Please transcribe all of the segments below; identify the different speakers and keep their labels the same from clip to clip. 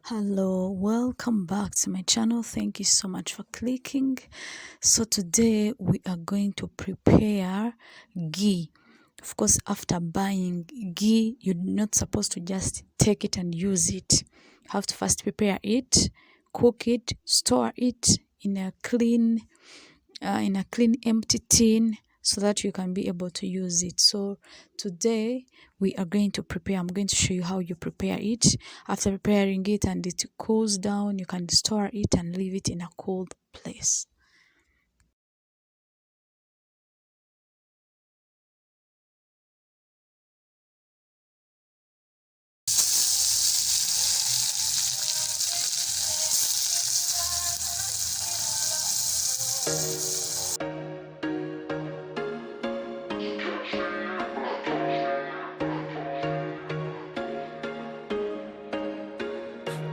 Speaker 1: Hello, welcome back to my channel. Thank you so much for clicking. So today we are going to prepare ghee. Of course, after buying ghee, you're not supposed to just take it and use it. You have to first prepare it, cook it, store it in a clean empty tin so that you can be able to use it. So today we are going to prepare. I'm going to show you how you prepare it. After preparing it and it cools down, you can store it and leave it in a cold place.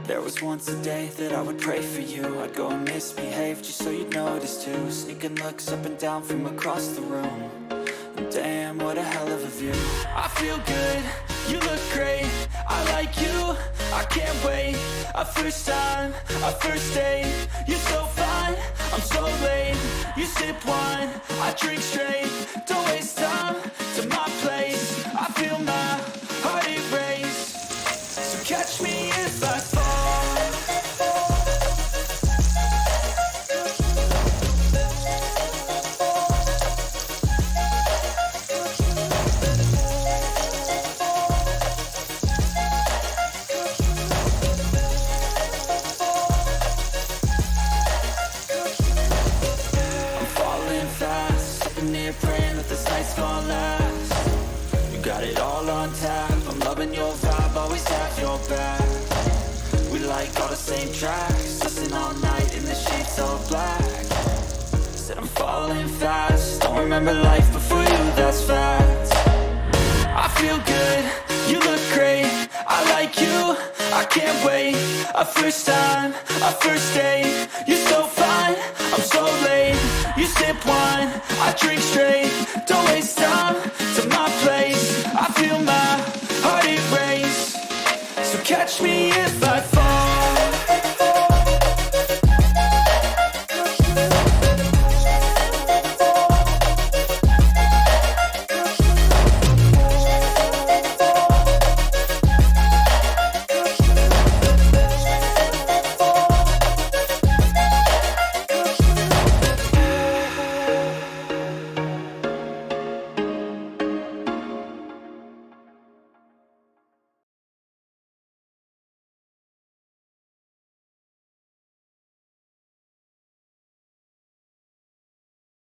Speaker 2: There was once a day that I would pray for you. I'd go and misbehave just so you'd notice too. Sneaking looks up and down from across the room. And damn, what a hell of a view. I feel good, you look great, I like you, I can't wait. A first time, a first date, you're so fine, I'm so late. You sip wine, I drink straight. Don't waste time to my place. I feel my heart erase. So catch me if I fall. Praying that this night's gonna last. You got it all on tap, I'm loving your vibe, always have your back. We like all the same tracks, listen all night in the sheets all black. Said I'm falling fast, don't remember life before you, that's fact. I feel good, you look great, I like you, I can't wait. A first time, a first date, you're so fine, I'm so late. You sip wine, I drink straight. Don't waste time to my place. I feel my heart erase. So catch me if I fall.